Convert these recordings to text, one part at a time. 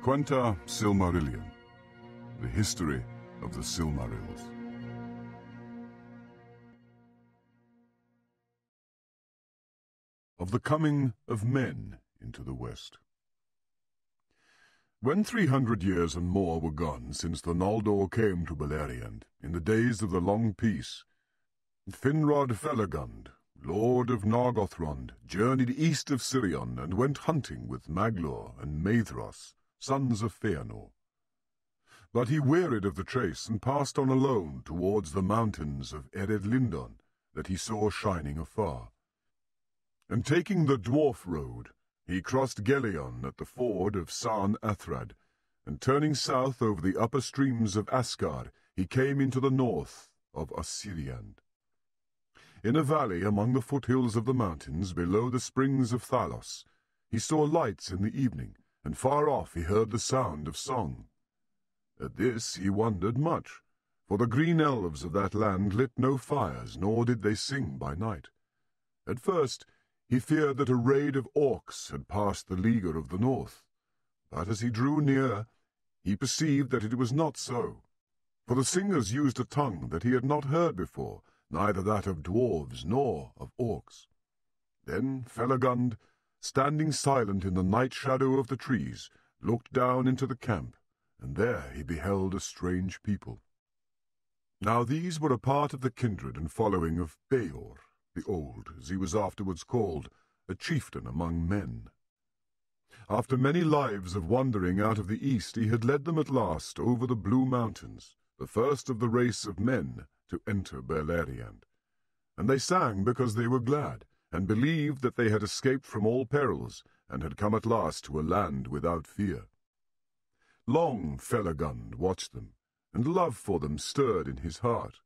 Quenta Silmarillion, the history of the Silmarils. Of the coming of men into the West. When 300 years and more were gone since the Noldor came to Beleriand, in the days of the Long Peace, Finrod Felagund, Lord of Nargothrond, journeyed east of Sirion and went hunting with Maglor and Maedhros, sons of Feanor. But he wearied of the chase and passed on alone towards the mountains of Eredlindon that he saw shining afar. And taking the dwarf road, he crossed Gelion at the ford of Sarn Athrad, and turning south over the upper streams of Asgard, he came into the north of Ossiriand. In a valley among the foothills of the mountains below the springs of Thalos, he saw lights in the evening, and far off he heard the sound of song. At this he wondered much, for the green elves of that land lit no fires, nor did they sing by night. At first he feared that a raid of Orcs had passed the leaguer of the north, but as he drew near, he perceived that it was not so, for the singers used a tongue that he had not heard before, neither that of Dwarves nor of Orcs. Then Felagund, standing silent in the night shadow of the trees, looked down into the camp, and there he beheld a strange people. Now these were a part of the kindred and following of Beor, the Old, as he was afterwards called, a chieftain among men. After many lives of wandering out of the east, he had led them at last over the Blue Mountains, the first of the race of men to enter Beleriand. And they sang because they were glad, and believed that they had escaped from all perils, and had come at last to a land without fear. Long Felagund watched them, and love for them stirred in his heart.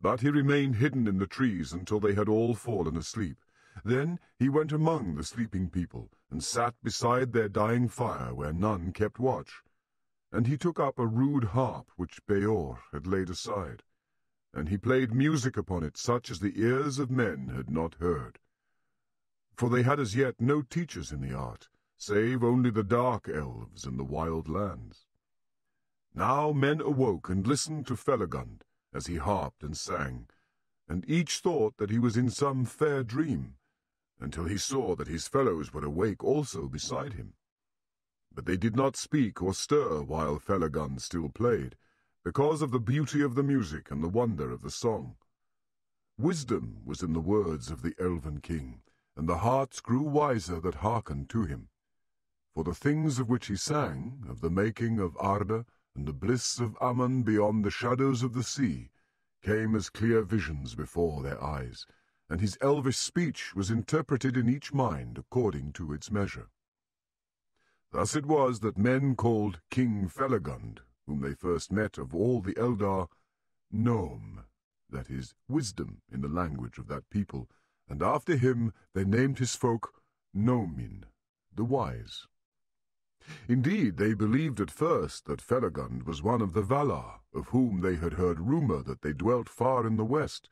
But he remained hidden in the trees until they had all fallen asleep. Then he went among the sleeping people, and sat beside their dying fire where none kept watch. And he took up a rude harp which Beor had laid aside, and he played music upon it such as the ears of men had not heard. For they had as yet no teachers in the art, save only the dark elves in the wild lands. Now men awoke and listened to Felagund as he harped and sang, and each thought that he was in some fair dream, until he saw that his fellows were awake also beside him. But they did not speak or stir while Felagund still played, because of the beauty of the music and the wonder of the song. Wisdom was in the words of the elven king, and the hearts grew wiser that hearkened to him. For the things of which he sang, of the making of Arda, and the bliss of Aman beyond the shadows of the sea, came as clear visions before their eyes, and his elvish speech was interpreted in each mind according to its measure. Thus it was that men called King Felagund, whom they first met of all the Eldar, Gnome, that is, wisdom in the language of that people, and after him they named his folk Gnomin, the wise. Indeed, they believed at first that Felagund was one of the Valar, of whom they had heard rumour that they dwelt far in the west,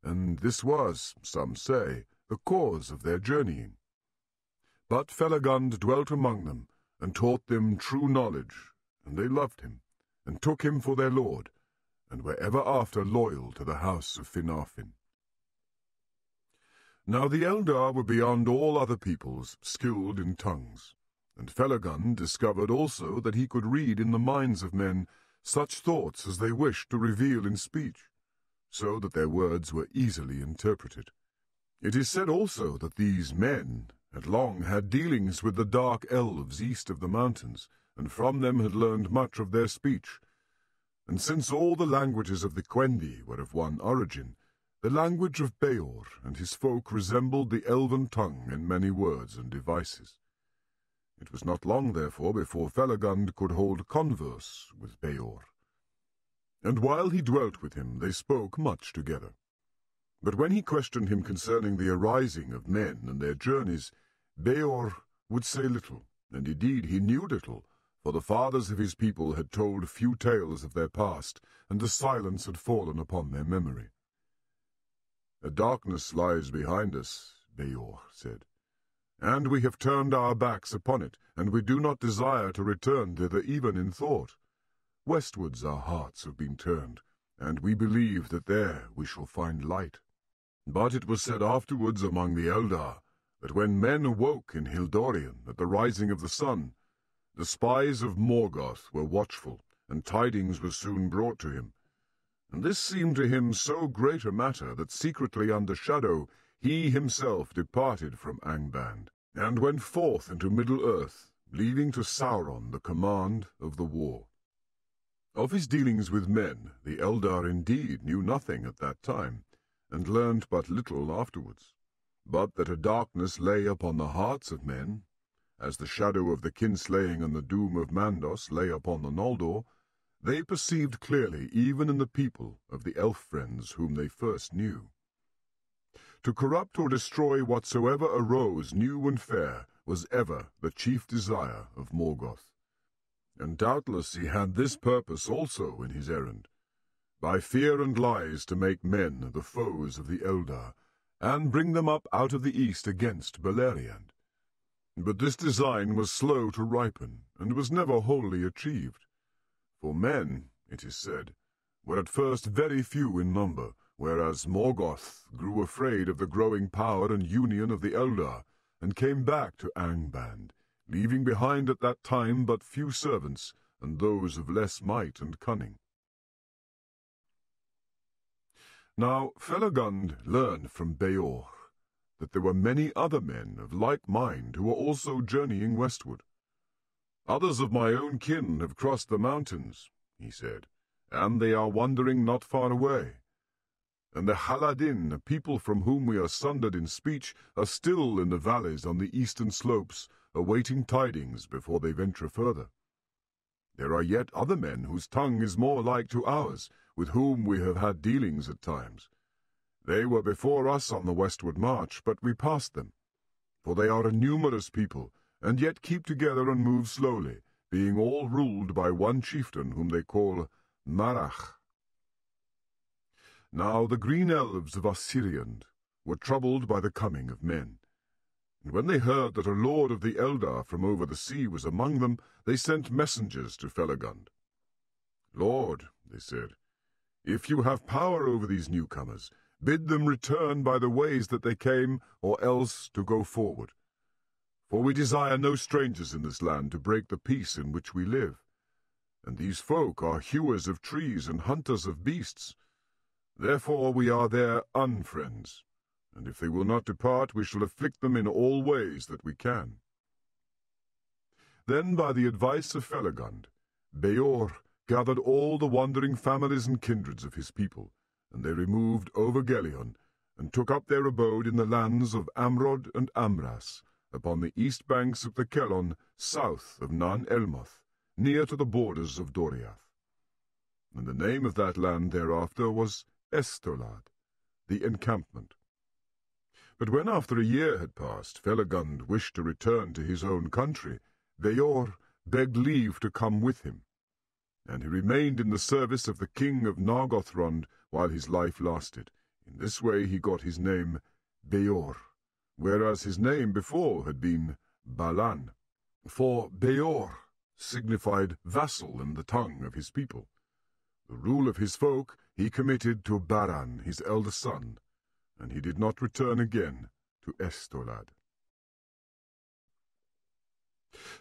and this was, some say, the cause of their journeying. But Felagund dwelt among them, and taught them true knowledge, and they loved him, and took him for their lord, and were ever after loyal to the house of Finarfin. Now the Eldar were beyond all other peoples skilled in tongues, and Felagund discovered also that he could read in the minds of men such thoughts as they wished to reveal in speech, so that their words were easily interpreted. It is said also that these men had long had dealings with the dark elves east of the mountains, and from them had learned much of their speech. And since all the languages of the Quendi were of one origin, the language of Beor and his folk resembled the elven tongue in many words and devices. It was not long, therefore, before Felagund could hold converse with Beor. And while he dwelt with him, they spoke much together. But when he questioned him concerning the arising of men and their journeys, Beor would say little, and indeed he knew little, for the fathers of his people had told few tales of their past, and the silence had fallen upon their memory. "A darkness lies behind us," Beor said, and we have turned our backs upon it, and we do not desire to return thither even in thought. Westwards our hearts have been turned, and we believe that there we shall find light. But it was said afterwards among the Eldar that when men awoke in Hildorien at the rising of the sun, the spies of Morgoth were watchful, and tidings were soon brought to him. And this seemed to him so great a matter that secretly under shadow he himself departed from Angband, and went forth into Middle-earth, leaving to Sauron the command of the war. Of his dealings with men the Eldar indeed knew nothing at that time, and learned but little afterwards, but that a darkness lay upon the hearts of men, as the shadow of the kinslaying and the doom of Mandos lay upon the Noldor, they perceived clearly even in the people of the elf friends whom they first knew. To corrupt or destroy whatsoever arose new and fair was ever the chief desire of Morgoth, and doubtless he had this purpose also in his errand, by fear and lies to make men the foes of the Eldar, and bring them up out of the east against Beleriand. But this design was slow to ripen, and was never wholly achieved. For men, it is said, were at first very few in number, whereas Morgoth grew afraid of the growing power and union of the Eldar, and came back to Angband, leaving behind at that time but few servants, and those of less might and cunning. Now Felagund learned from Beor that there were many other men of like mind who were also journeying westward. "Others of my own kin have crossed the mountains," he said, "and they are wandering not far away. And the Haladin, a people from whom we are sundered in speech, are still in the valleys on the eastern slopes, awaiting tidings before they venture further. There are yet other men whose tongue is more like to ours, with whom we have had dealings at times. They were before us on the westward march, but we passed them. For they are a numerous people, and yet keep together and move slowly, being all ruled by one chieftain whom they call Marach. Now the green elves of Ossiriand were troubled by the coming of men, and when they heard that a lord of the Eldar from over the sea was among them, they sent messengers to Felagund. "Lord," they said, "if you have power over these newcomers, bid them return by the ways that they came, or else to go forward. For we desire no strangers in this land to break the peace in which we live. And these folk are hewers of trees and hunters of beasts. Therefore we are their unfriends, and if they will not depart, we shall afflict them in all ways that we can." Then, by the advice of Felagund, Beor gathered all the wandering families and kindreds of his people, and they removed over Gelion, and took up their abode in the lands of Amrod and Amras, upon the east banks of the Kellon, south of Nan Elmoth, near to the borders of Doriath. And the name of that land thereafter was Estolad, the encampment. But when after a year had passed, Felagund wished to return to his own country, Beor begged leave to come with him, and he remained in the service of the king of Nargothrond while his life lasted. In this way he got his name Beor, whereas his name before had been Balan, for Beor signified vassal in the tongue of his people. The rule of his folk he committed to Baran, his elder son, and he did not return again to Estolad.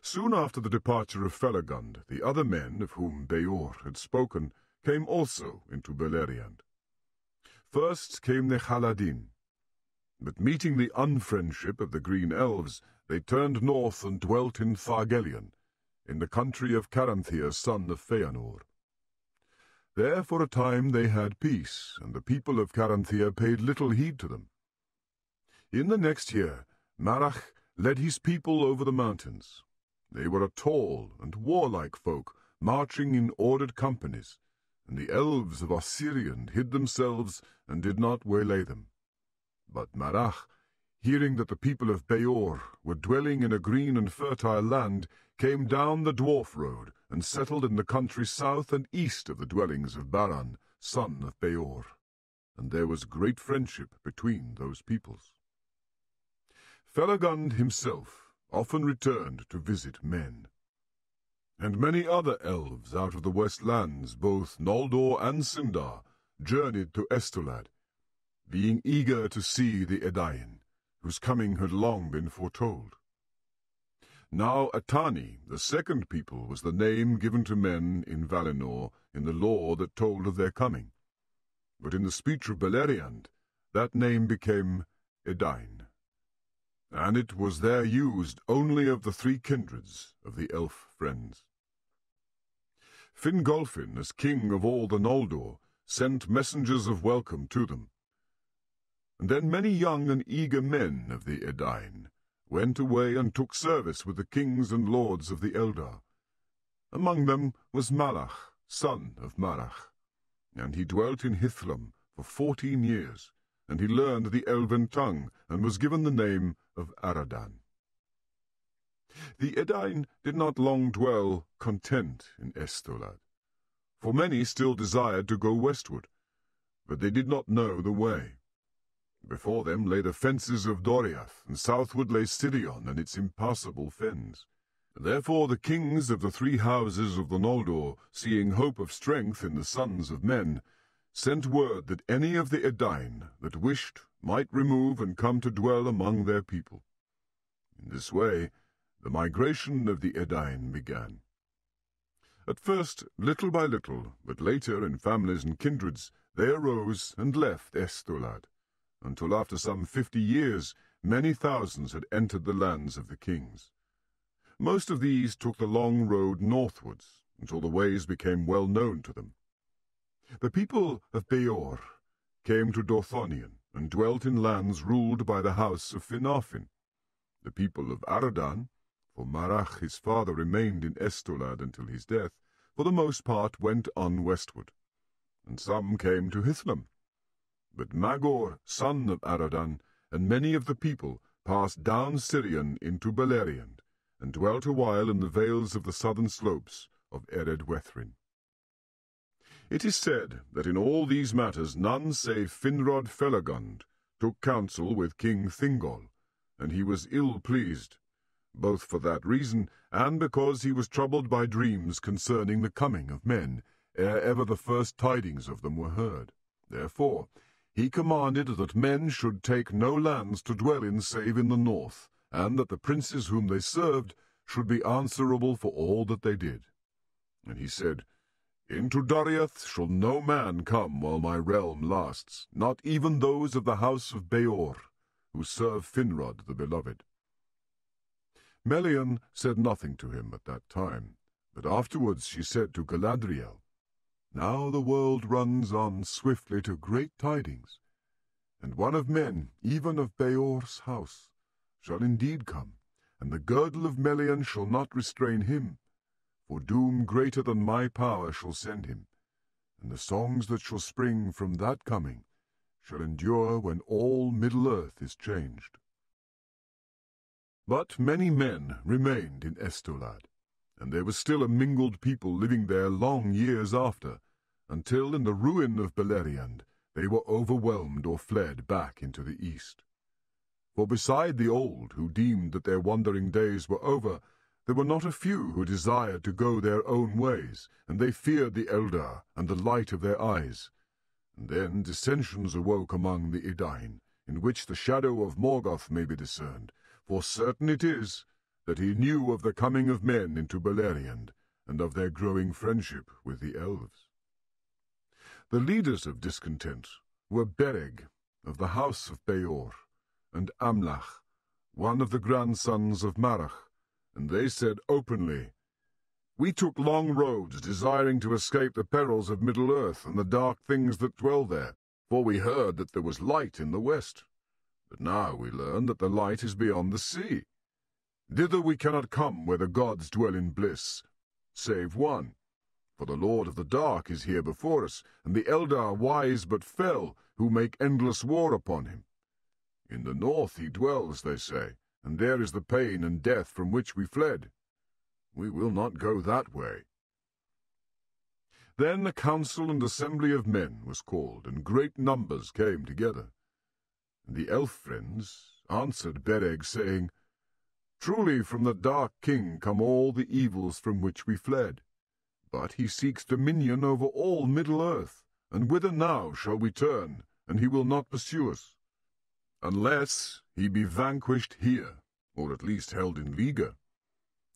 Soon after the departure of Felagund, the other men of whom Beor had spoken came also into Beleriand. First came the Haladin, but meeting the unfriendship of the green elves, they turned north and dwelt in Thargelion, in the country of Caranthir, son of Feanor. There for a time they had peace, and the people of Caranthir paid little heed to them. In the next year, Marach led his people over the mountains. They were a tall and warlike folk, marching in ordered companies, and the elves of Ossiriand hid themselves and did not waylay them. But Marach, hearing that the people of Beor were dwelling in a green and fertile land, came down the dwarf road and settled in the country south and east of the dwellings of Baran, son of Beor, and there was great friendship between those peoples. Felagund himself often returned to visit men. And many other elves out of the West Lands, both Noldor and Sindar, journeyed to Estolad, being eager to see the Edain, whose coming had long been foretold. Now Atani, the second people, was the name given to men in Valinor in the lore that told of their coming. But in the speech of Beleriand, that name became Edain, and it was there used only of the three kindreds of the elf friends. Fingolfin, as king of all the Noldor, sent messengers of welcome to them. And then many young and eager men of the Edain went away and took service with the kings and lords of the Eldar. Among them was Malach, son of Marach, and he dwelt in Hithlum for 14 years, and he learned the elven tongue, and was given the name of Aradan. The Edain did not long dwell content in Estolad, for many still desired to go westward, but they did not know the way. Before them lay the fences of Doriath, and southward lay Sirion and its impassable fens. Therefore the kings of the three houses of the Noldor, seeing hope of strength in the sons of men, sent word that any of the Edain that wished might remove and come to dwell among their people. In this way the migration of the Edain began. At first, little by little, but later in families and kindreds, they arose and left Estolad, until after some 50 years many thousands had entered the lands of the kings. Most of these took the long road northwards, until the ways became well known to them. The people of Beor came to Dorthonion, and dwelt in lands ruled by the house of Finarfin. The people of Aradan, for Marach his father remained in Estolad until his death, for the most part went on westward, and some came to Hithlum. But Magor, son of Aradan, and many of the people passed down Sirion into Beleriand, and dwelt a while in the vales of the southern slopes of Eredwethrin. It is said that in all these matters none save Finrod Felagund took counsel with King Thingol, and he was ill-pleased, both for that reason and because he was troubled by dreams concerning the coming of men, ere ever the first tidings of them were heard. Therefore he commanded that men should take no lands to dwell in save in the north, and that the princes whom they served should be answerable for all that they did. And he said, Into Doriath shall no man come while my realm lasts, not even those of the house of Beor, who serve Finrod the beloved. Melian said nothing to him at that time, but afterwards she said to Galadriel, Now the world runs on swiftly to great tidings, and one of men, even of Beor's house, shall indeed come, and the girdle of Melian shall not restrain him, for doom greater than my power shall send him, and the songs that shall spring from that coming shall endure when all Middle-earth is changed. But many men remained in Estolad, and there was still a mingled people living there long years after, until in the ruin of Beleriand they were overwhelmed or fled back into the east. For beside the old, who deemed that their wandering days were over, there were not a few who desired to go their own ways, and they feared the Eldar and the light of their eyes. And then dissensions awoke among the Edain, in which the shadow of Morgoth may be discerned, for certain it is that he knew of the coming of men into Beleriand, and of their growing friendship with the Elves. The leaders of discontent were Bereg, of the house of Beor, and Amlach, one of the grandsons of Marach, and they said openly, We took long roads, desiring to escape the perils of Middle-earth and the dark things that dwell there, for we heard that there was light in the west. But now we learn that the light is beyond the sea. Thither we cannot come where the gods dwell in bliss, save one. For the Lord of the Dark is here before us, and the Eldar wise but fell, who make endless war upon him. In the north he dwells, they say, and there is the pain and death from which we fled. We will not go that way. Then a council and assembly of men was called, and great numbers came together. And the elf friends, answered Bereg, saying, "Truly from the Dark King come all the evils from which we fled. But he seeks dominion over all Middle-earth, and whither now shall we turn, and he will not pursue us? Unless he be vanquished here, or at least held in leaguer.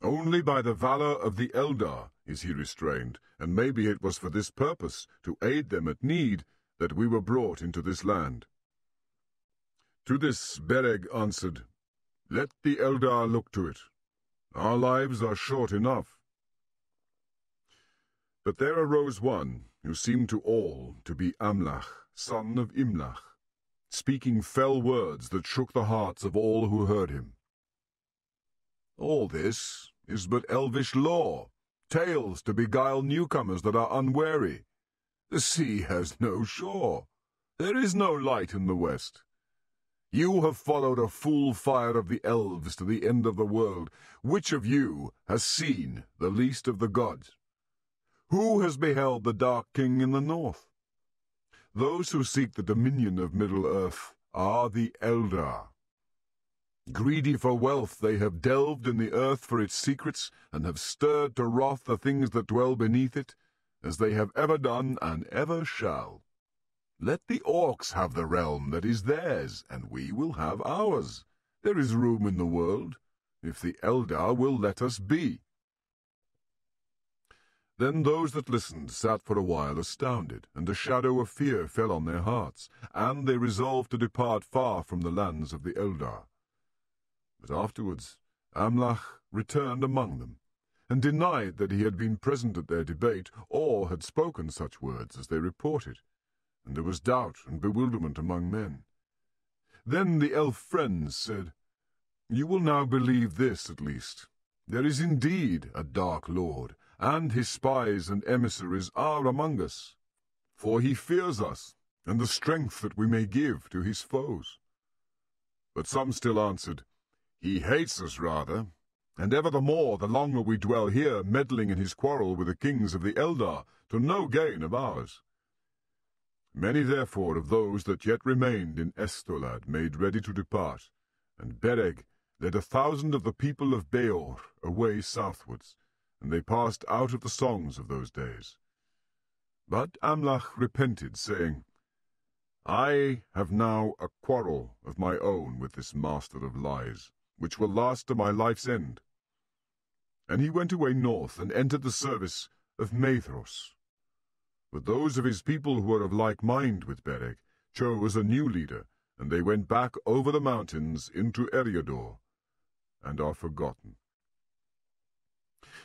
Only by the valor of the Eldar is he restrained, and maybe it was for this purpose, to aid them at need, that we were brought into this land." To this Bereg answered, "Let the Eldar look to it. Our lives are short enough." But there arose one who seemed to all to be Amlach, son of Imlach, speaking fell words that shook the hearts of all who heard him. "All this is but elvish lore, tales to beguile newcomers that are unwary. The sea has no shore. There is no light in the west. You have followed a fool fire of the elves to the end of the world. Which of you has seen the least of the gods? Who has beheld the Dark King in the north? Those who seek the dominion of Middle-earth are the Eldar. Greedy for wealth, they have delved in the earth for its secrets, and have stirred to wrath the things that dwell beneath it, as they have ever done and ever shall. Let the Orcs have the realm that is theirs, and we will have ours. There is room in the world, if the Eldar will let us be." Then those that listened sat for a while astounded, and a shadow of fear fell on their hearts, and they resolved to depart far from the lands of the Eldar. But afterwards Amlach returned among them, and denied that he had been present at their debate, or had spoken such words as they reported, and there was doubt and bewilderment among men. Then the elf friends said, "You will now believe this at least. There is indeed a Dark Lord, and his spies and emissaries are among us. For he fears us, and the strength that we may give to his foes." But some still answered, "He hates us rather, and ever the more the longer we dwell here, meddling in his quarrel with the kings of the Eldar, to no gain of ours." Many therefore of those that yet remained in Estolad made ready to depart, and Bereg led 1,000 of the people of Beor away southwards, and they passed out of the songs of those days. But Amlach repented, saying, "I have now a quarrel of my own with this master of lies, which will last to my life's end." And he went away north, and entered the service of Maedhros. But those of his people who were of like mind with Bereg chose a new leader, and they went back over the mountains into Eriador, and are forgotten.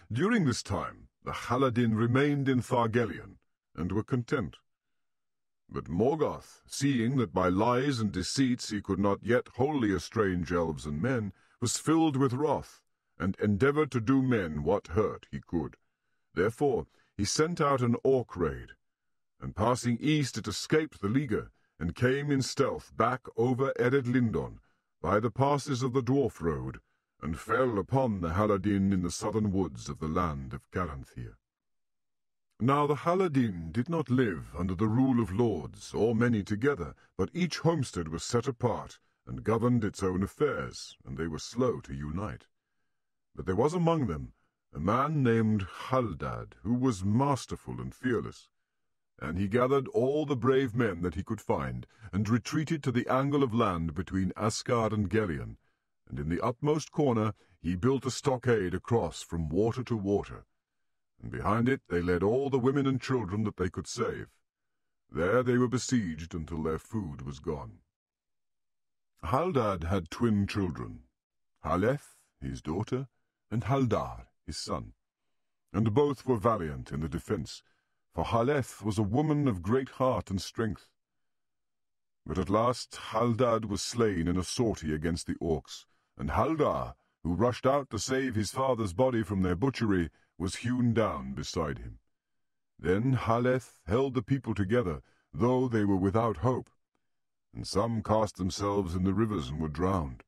During this time the Haladin remained in Thargelion, and were content. But Morgoth, seeing that by lies and deceits he could not yet wholly estrange elves and men, was filled with wrath, and endeavoured to do men what hurt he could. Therefore he sent out an Orc raid, and passing east it escaped the leaguer, and came in stealth back over Ered Lindon, by the passes of the Dwarf road, and fell upon the Haladin in the southern woods of the land of Caranthir. Now the Haladin did not live under the rule of lords, or many together, but each homestead was set apart, and governed its own affairs, and they were slow to unite. But there was among them a man named Haldad, who was masterful and fearless. And he gathered all the brave men that he could find, and retreated to the angle of land between Asgard and Gelion, and in the utmost corner he built a stockade across from water to water, and behind it they led all the women and children that they could save. There they were besieged until their food was gone. Haldad had twin children, Haleth, his daughter, and Haldar, his son, and both were valiant in the defence, for Haleth was a woman of great heart and strength. But at last Haldad was slain in a sortie against the Orcs, and Haldar, who rushed out to save his father's body from their butchery, was hewn down beside him. Then Haleth held the people together, though they were without hope, and some cast themselves in the rivers and were drowned.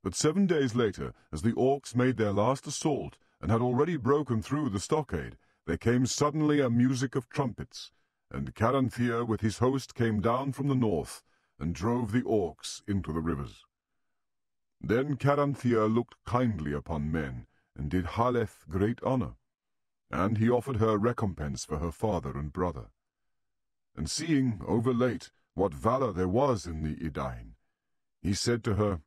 But 7 days later, as the Orcs made their last assault, and had already broken through the stockade, there came suddenly a music of trumpets, and Caranthir with his host came down from the north, and drove the Orcs into the rivers. Then Caranthea looked kindly upon men, and did Haleth great honour, and he offered her recompense for her father and brother. And seeing, overlate, what valour there was in the Edain, he said to her,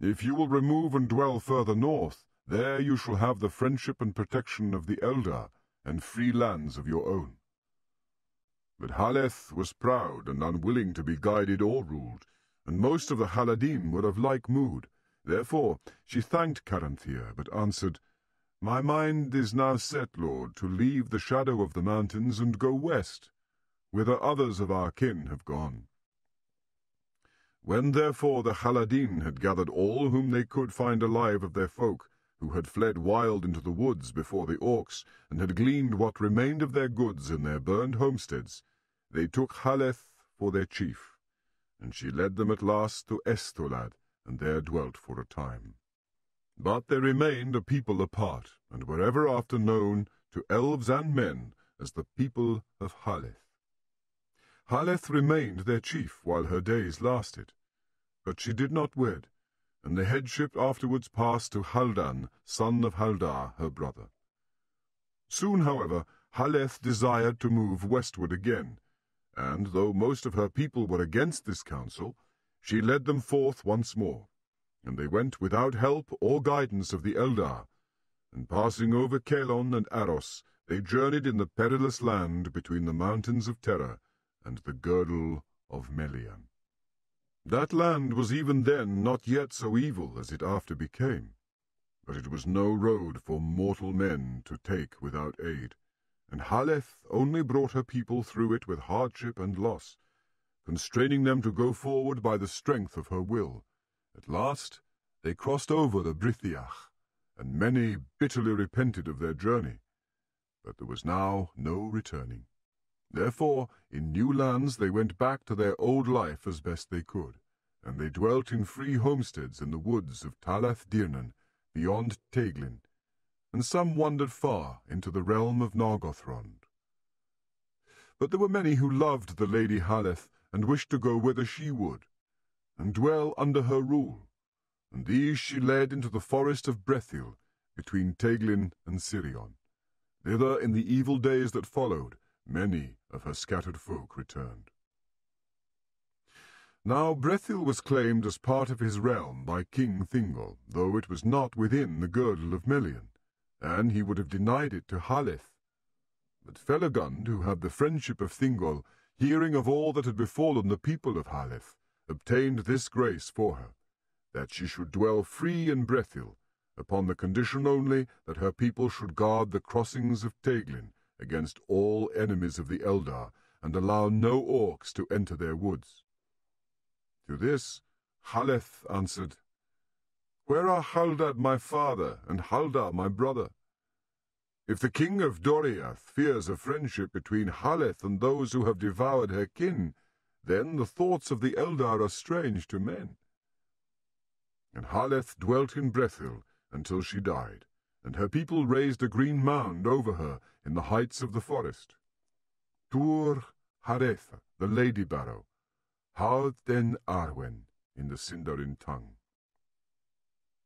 If you will remove and dwell further north, there you shall have the friendship and protection of the Eldar, and free lands of your own. But Haleth was proud and unwilling to be guided or ruled, and most of the Haladin were of like mood. Therefore she thanked Caranthea, but answered, My mind is now set, Lord, to leave the shadow of the mountains and go west, whither others of our kin have gone. When therefore the Haladin had gathered all whom they could find alive of their folk, who had fled wild into the woods before the Orcs, and had gleaned what remained of their goods in their burned homesteads, they took Haleth for their chief, and she led them at last to Estolad, and there dwelt for a time. But they remained a people apart, and were ever after known to elves and men as the people of Haleth. Haleth remained their chief while her days lasted, but she did not wed, and the headship afterwards passed to Haldan, son of Haldar, her brother. Soon, however, Haleth desired to move westward again, and, though most of her people were against this counsel, she led them forth once more, and they went without help or guidance of the Eldar, and passing over Kelon and Aros, they journeyed in the perilous land between the mountains of Terror and the girdle of Melian. That land was even then not yet so evil as it after became, but it was no road for mortal men to take without aid, and Haleth only brought her people through it with hardship and loss, constraining them to go forward by the strength of her will. At last they crossed over the Brithiach, and many bitterly repented of their journey, but there was now no returning. Therefore, in new lands they went back to their old life as best they could, and they dwelt in free homesteads in the woods of Talath Dirnan, beyond Teglin, and some wandered far into the realm of Nargothrond. But there were many who loved the Lady Haleth, and wished to go whither she would, and dwell under her rule, and these she led into the forest of Brethil, between Teglin and Sirion. Thither, in the evil days that followed, many of her scattered folk returned. Now Brethil was claimed as part of his realm by King Thingol, though it was not within the girdle of Melian, and he would have denied it to Haleth. But Felagund, who had the friendship of Thingol, hearing of all that had befallen the people of Haleth, obtained this grace for her, that she should dwell free in Brethil, upon the condition only that her people should guard the crossings of Teglin against all enemies of the Eldar, and allow no Orcs to enter their woods. To this Haleth answered, Where are Haldad my father, and Haldar my brother? If the king of Doriath fears a friendship between Haleth and those who have devoured her kin, then the thoughts of the Eldar are strange to men. And Haleth dwelt in Brethil until she died, and her people raised a green mound over her in the heights of the forest. Tur Haretha, the Lady Barrow, Haud den Arwen, in the Sindarin tongue.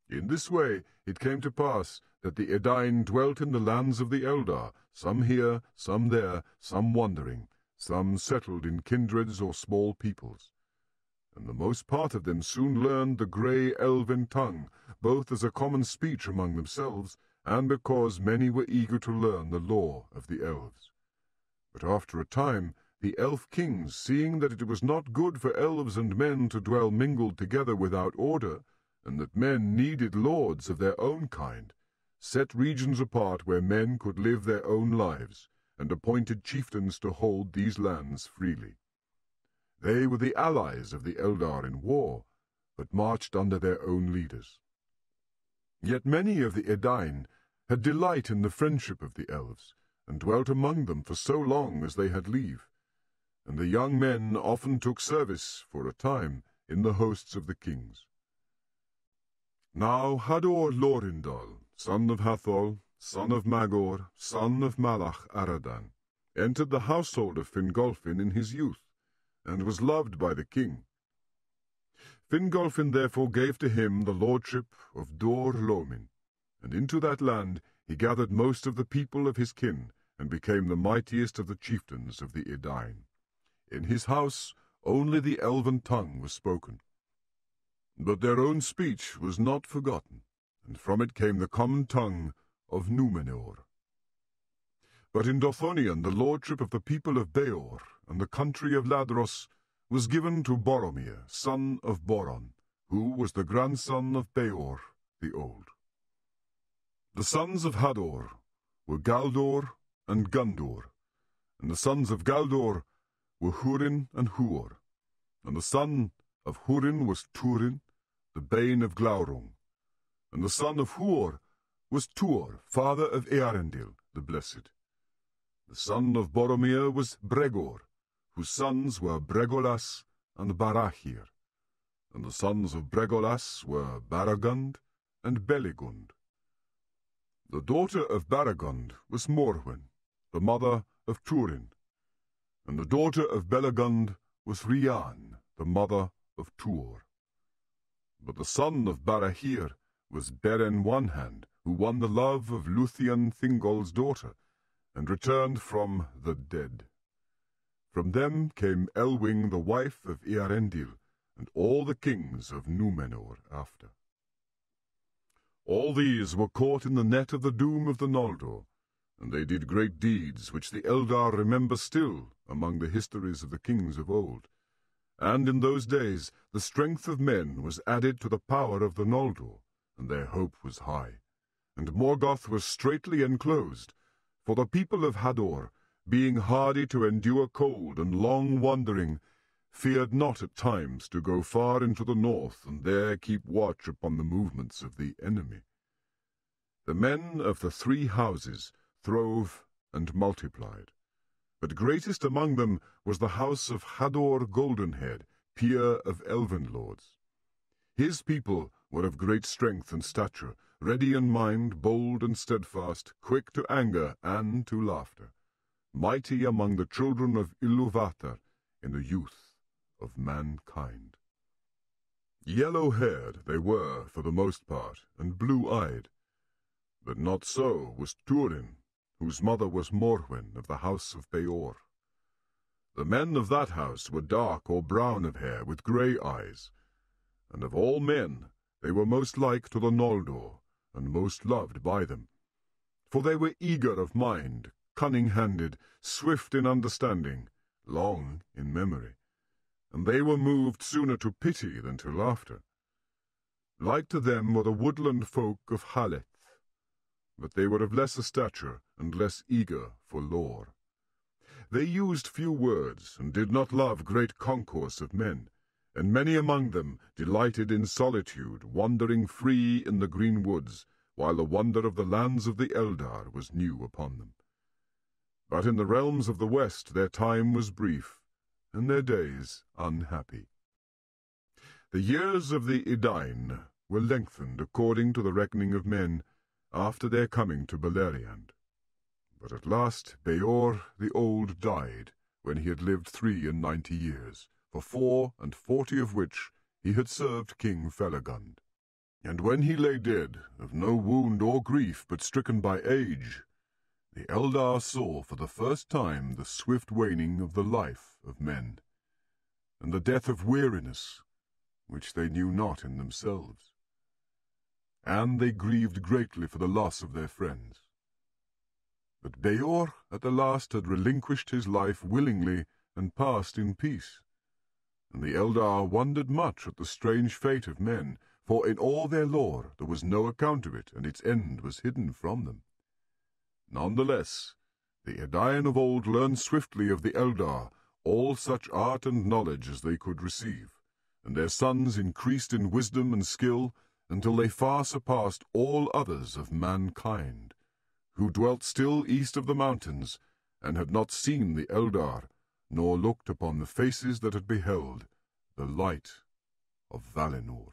In this way it came to pass that the Edain dwelt in the lands of the Eldar, some here, some there, some wandering, some settled in kindreds or small peoples. And the most part of them soon learned the grey elven tongue, both as a common speech among themselves, and because many were eager to learn the lore of the elves. But after a time the elf kings, seeing that it was not good for elves and men to dwell mingled together without order, and that men needed lords of their own kind, set regions apart where men could live their own lives, and appointed chieftains to hold these lands freely. They were the allies of the Eldar in war, but marched under their own leaders. Yet many of the Edain had delight in the friendship of the elves, and dwelt among them for so long as they had leave, and the young men often took service for a time in the hosts of the kings. Now Hador Lorindal, son of Hathor, son of Magor, son of Malach Aradan, entered the household of Fingolfin in his youth, and was loved by the king. Fingolfin therefore gave to him the lordship of Dor Lomin, and into that land he gathered most of the people of his kin, and became the mightiest of the chieftains of the Edain. In his house only the elven tongue was spoken. But their own speech was not forgotten, and from it came the common tongue of Númenor. But in Dothonion the lordship of the people of Beor and the country of Ladros was given to Boromir, son of Boron, who was the grandson of Beor the Old. The sons of Hador were Galdor and Gundur, and the sons of Galdor were Húrin and Húor, and the son of Húrin was Túrin, the bane of Glaurung, and the son of Húor was Tuor, father of Earendil, the Blessed. The son of Boromir was Bregor, whose sons were Bregolas and Barahir, and the sons of Bregolas were Baragund and Beligund. The daughter of Baragund was Morwen, the mother of Túrin, and the daughter of Beligund was Rian, the mother of Tuor. But the son of Barahir was Beren Onehand, who won the love of Luthien Thingol's daughter, and returned from the dead. From them came Elwing, the wife of Earendil, and all the kings of Númenor after. All these were caught in the net of the doom of the Noldor, and they did great deeds which the Eldar remember still among the histories of the kings of old. And in those days the strength of men was added to the power of the Noldor, and their hope was high. And Morgoth was straitly enclosed, for the people of Hador, being hardy to endure cold and long wandering, feared not at times to go far into the north and there keep watch upon the movements of the enemy. The men of the three houses throve and multiplied, but greatest among them was the house of Hador Goldenhead, peer of elven lords. His people were of great strength and stature, ready in mind, bold and steadfast, quick to anger and to laughter, mighty among the children of Ilúvatar in the youth of mankind. Yellow-haired they were for the most part, and blue-eyed, but not so was Túrin, whose mother was Morwen of the house of Beor. The men of that house were dark or brown of hair, with grey eyes, and of all men they were most like to the Noldor, and most loved by them, for they were eager of mind, cunning-handed, swift in understanding, long in memory, and they were moved sooner to pity than to laughter. Like to them were the woodland folk of Haleth, but they were of lesser stature and less eager for lore. They used few words, and did not love great concourse of men, and many among them delighted in solitude, wandering free in the green woods, while the wonder of the lands of the Eldar was new upon them. But in the realms of the west their time was brief, and their days unhappy. The years of the Edain were lengthened according to the reckoning of men, after their coming to Beleriand. But at last Beor the Old died, when he had lived 93 years, for 44 of which he had served King Felagund. And when he lay dead, of no wound or grief, but stricken by age, the Eldar saw for the first time the swift waning of the life of men, and the death of weariness, which they knew not in themselves. And they grieved greatly for the loss of their friends. But Beor at the last had relinquished his life willingly and passed in peace, and the Eldar wondered much at the strange fate of men, for in all their lore there was no account of it, and its end was hidden from them. None the less, the Edain of old learned swiftly of the Eldar all such art and knowledge as they could receive, and their sons increased in wisdom and skill until they far surpassed all others of mankind, who dwelt still east of the mountains, and had not seen the Eldar, nor looked upon the faces that had beheld the light of Valinor.